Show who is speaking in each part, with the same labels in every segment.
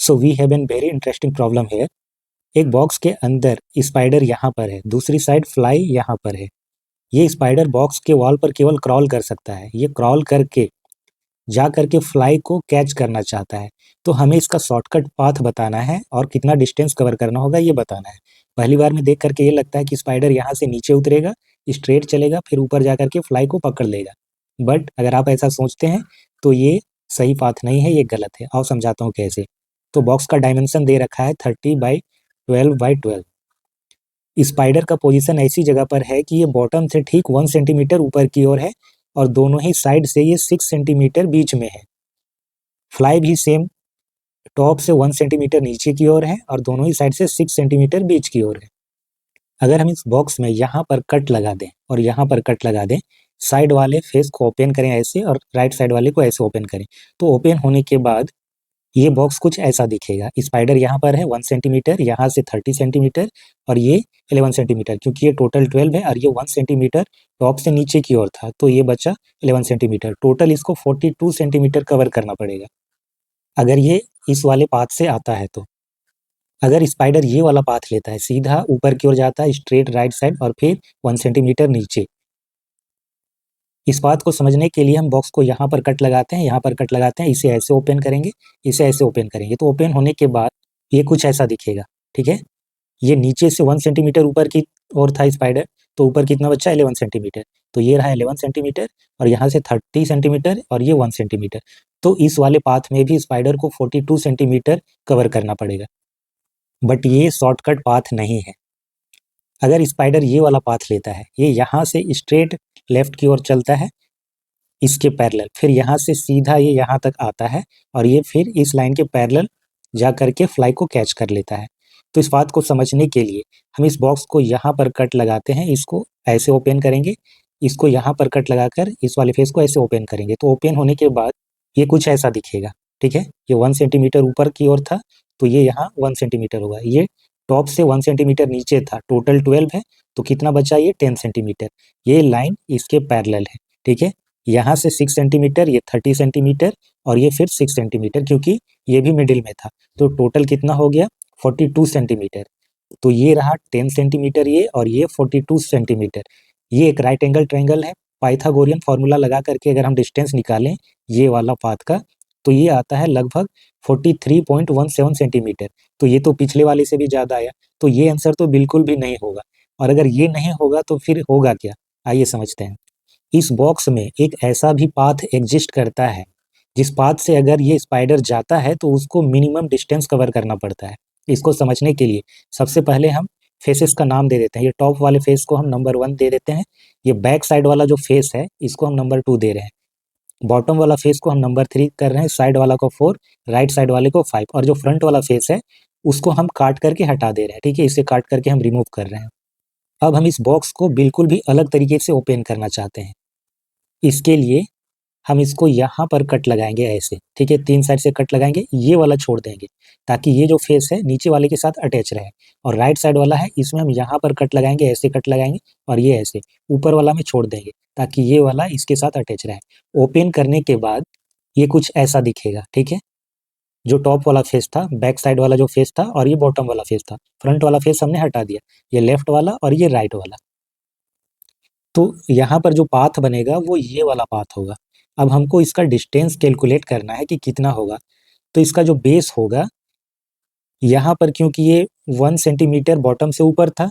Speaker 1: So we have an very interesting problem है। एक box के अंदर स्पाइडर यहाँ पर है, दूसरी साइड फ्लाई यहाँ पर है। ये स्पाइडर बॉक्स के वॉल पर केवल क्रॉल कर सकता है। ये क्रॉल करके जा करके फ्लाई को कैच करना चाहता है। तो हमें इसका शॉर्टकट पाथ बताना है और कितना डिस्टेंस कवर करना होगा ये बताना है। पहली बार में देख करके ये लगता है कि स्पाइडर यहाँ से नीचे उतरेगा, स्ट्रेट चलेगा, फिर ऊपर जा करके फ्लाई को पकड़ लेगा। बट अगर आप ऐसा सोचते हैं तो ये सही पाथ नहीं है, ये गलत है। आओ समझाता हूँ कैसे। तो बॉक्स का डायमेंशन दे रखा है 30x12x12। स्पाइडर का पोजीशन ऐसी जगह पर है कि ये बॉटम से ठीक 1 सेंटीमीटर ऊपर की ओर है और दोनों ही साइड से ये 6 सेंटीमीटर बीच में है। फ्लाई भी सेम, टॉप से 1 सेंटीमीटर नीचे की ओर है और दोनों ही साइड से 6 सेंटीमीटर बीच की ओर है। अगर हम इस बॉक्स में यहाँ पर कट लगा दें और यहाँ पर कट लगा दें, साइड वाले फेस को ओपन करें ऐसे और राइट साइड वाले को ऐसे ओपन करें, तो ओपन होने के बाद ये बॉक्स कुछ ऐसा दिखेगा। स्पाइडर यहाँ पर है 1 सेंटीमीटर, यहाँ से 30 सेंटीमीटर और ये 11 सेंटीमीटर, क्योंकि ये टोटल 12 है और ये 1 सेंटीमीटर टॉप से नीचे की ओर था, तो ये बचा 11 सेंटीमीटर। टोटल इसको 42 सेंटीमीटर कवर करना पड़ेगा अगर ये इस वाले पाथ से आता है तो। अगर स्पाइडर ये वाला पाथ लेता है, सीधा ऊपर की ओर जाता है, स्ट्रेट राइट साइड और फिर 1 सेंटीमीटर नीचे, इस बात को समझने के लिए हम बॉक्स को यहाँ पर कट लगाते हैं, यहाँ पर कट लगाते हैं, इसे ऐसे ओपन करेंगे, इसे ऐसे ओपन करेंगे। तो ओपन होने के बाद ये कुछ ऐसा दिखेगा, ठीक है। ये नीचे से 1 सेंटीमीटर ऊपर की ओर था स्पाइडर, तो ऊपर कितना बचा 11 सेंटीमीटर, तो ये रहा 11 सेंटीमीटर और यहाँ से 30 सेंटीमीटर और ये 1 सेंटीमीटर। तो इस वाले पाथ में भी स्पाइडर को 42 सेंटीमीटर कवर करना पड़ेगा, बट ये शॉर्टकट पाथ नहीं है। अगर स्पाइडर ये वाला पाथ लेता है, ये यहाँ से स्ट्रेट लेफ्ट की ओर चलता है इसके पैरेलल, फिर यहाँ से सीधा ये यहाँ तक आता है और ये फिर इस लाइन के पैरेलल जा करके फ्लाई को कैच कर लेता है। तो इस बात को समझने के लिए हम इस बॉक्स को यहाँ पर कट लगाते हैं, इसको ऐसे ओपन करेंगे, इसको यहाँ पर कट लगाकर इस वाले फेस को ऐसे ओपन करेंगे। तो ओपन होने के बाद ये कुछ ऐसा दिखेगा, ठीक है। ये 1 सेंटीमीटर ऊपर की ओर था, तो ये यहाँ 1 सेंटीमीटर होगा। ये टॉप से 1 सेंटीमीटर नीचे था, टोटल 12 है, तो कितना बचा ये 10 सेंटीमीटर। ये लाइन इसके पैरेलल है, ठीक है। यहाँ से 6 सेंटीमीटर, ये 30 सेंटीमीटर और ये फिर 6 सेंटीमीटर, क्योंकि ये भी मिडिल में था, तो टोटल कितना हो गया 42 सेंटीमीटर। तो ये रहा 10 सेंटीमीटर ये और ये 42 सेंटीमीटर। ये एक राइट एंगल ट्रायंगल है। पाइथागोरियन फार्मूला लगा करके अगर हम डिस्टेंस निकालें ये वाला पाथ का, तो ये आता है लगभग 43.17 सेंटीमीटर। तो ये तो पिछले वाले से भी ज़्यादा आया, तो ये आंसर तो बिल्कुल भी नहीं होगा। और अगर ये नहीं होगा तो फिर होगा क्या, आइए समझते हैं। इस बॉक्स में एक ऐसा भी पाथ एग्जिस्ट करता है जिस पाथ से अगर ये स्पाइडर जाता है तो उसको मिनिमम डिस्टेंस कवर करना पड़ता है। इसको समझने के लिए सबसे पहले हम फेसेस का नाम दे देते हैं। ये टॉप वाले फेस को हम नंबर 1 दे देते हैं, ये बैक साइड वाला जो फेस है इसको हम नंबर 2 दे रहे हैं, बॉटम वाला फेस को हम नंबर 3 कर रहे हैं, साइड वाला को 4, राइट साइड वाले को 5 और जो फ्रंट वाला फेस है उसको हम काट करके हटा दे रहे हैं, ठीक है। इसे काट करके हम रिमूव कर रहे हैं। अब हम इस बॉक्स को बिल्कुल भी अलग तरीके से ओपन करना चाहते हैं। इसके लिए हम इसको यहाँ पर कट लगाएंगे ऐसे, ठीक है। 3 साइड से कट लगाएंगे, ये वाला छोड़ देंगे ताकि ये जो फेस है नीचे वाले के साथ अटैच रहे, और राइट साइड वाला है इसमें हम यहाँ पर कट लगाएंगे, ऐसे कट लगाएंगे और ये ऐसे ऊपर वाला में छोड़ देंगे ताकि ये वाला इसके साथ अटैच रहे। ओपन करने के बाद ये कुछ ऐसा दिखेगा, ठीक है। जो टॉप वाला फेस था, बैक साइड वाला जो फेस था और ये बॉटम वाला फेस था, फ्रंट वाला फेस हमने हटा दिया, ये लेफ्ट वाला और ये राइट वाला। तो यहाँ पर जो पाथ बनेगा वो ये वाला पाथ होगा। अब हमको इसका डिस्टेंस कैलकुलेट करना है कि कितना होगा। तो इसका जो बेस होगा यहाँ पर, क्योंकि ये 1 सेंटीमीटर बॉटम से ऊपर था,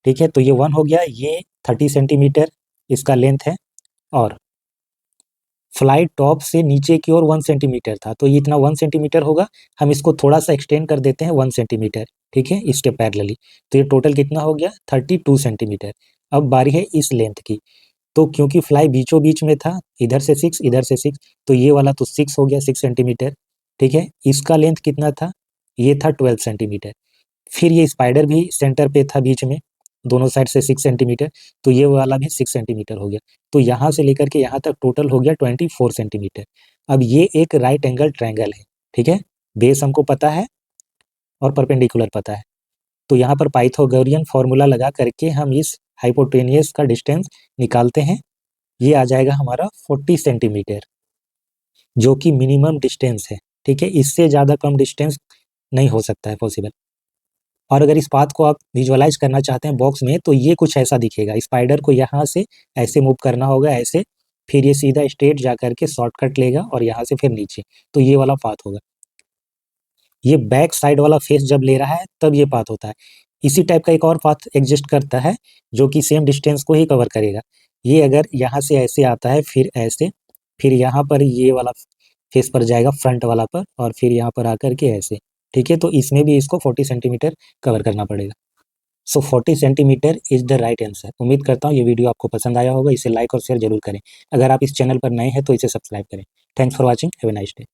Speaker 1: ठीक है, तो ये 1 हो गया, ये 30 सेंटीमीटर इसका लेंथ है और फ्लाई टॉप से नीचे की ओर 1 सेंटीमीटर था, तो ये इतना 1 सेंटीमीटर होगा। हम इसको थोड़ा सा एक्सटेंड कर देते हैं 1 सेंटीमीटर, ठीक है, इसके पैरेलली। तो ये टोटल कितना हो गया 32 सेंटीमीटर। अब बारी है इस लेंथ की। तो क्योंकि फ्लाई बीचों बीच में था, इधर से 6 इधर से 6, तो ये वाला तो 6 हो गया 6 सेंटीमीटर, ठीक है। इसका लेंथ कितना था, ये था 12 सेंटीमीटर। फिर ये स्पाइडर भी सेंटर पे था बीच में, दोनों साइड से 6 सेंटीमीटर, तो ये वाला भी 6 सेंटीमीटर हो गया। तो यहाँ से लेकर के यहाँ तक टोटल हो गया 24 सेंटीमीटर। अब ये एक राइट एंगल ट्रायंगल है, ठीक है। बेस हमको पता है और परपेंडिकुलर पता है, तो यहाँ पर पाइथागोरियन फार्मूला लगा करके हम इस हाइपोटेनियस का डिस्टेंस निकालते हैं। ये आ जाएगा हमारा 40 सेंटीमीटर, जो कि मिनिमम डिस्टेंस है, ठीक है। इससे ज़्यादा कम डिस्टेंस नहीं हो सकता है पॉसिबल। और अगर इस पाथ को आप विजुअलाइज करना चाहते हैं बॉक्स में, तो ये कुछ ऐसा दिखेगा। स्पाइडर को यहाँ से ऐसे मूव करना होगा, ऐसे, फिर ये सीधा स्ट्रेट जा करके शॉर्टकट लेगा और यहाँ से फिर नीचे, तो ये वाला पाथ होगा। ये बैक साइड वाला फेस जब ले रहा है तब ये पाथ होता है। इसी टाइप का एक और पाथ एग्जिस्ट करता है जो कि सेम डिस्टेंस को ही कवर करेगा। ये अगर यहाँ से ऐसे आता है, फिर ऐसे, फिर यहाँ पर ये वाला फेस पर जाएगा फ्रंट वाला पर, और फिर यहाँ पर आकर के ऐसे, ठीक है। तो इसमें भी इसको 40 सेंटीमीटर कवर करना पड़ेगा। सो 40 centimetre is the right answer. उम्मीद करता हूँ ये वीडियो आपको पसंद आया होगा। इसे लाइक और शेयर जरूर करें। अगर आप इस चैनल पर नए हैं तो इसे सब्सक्राइब करें। Thanks for watching. Have a nice day.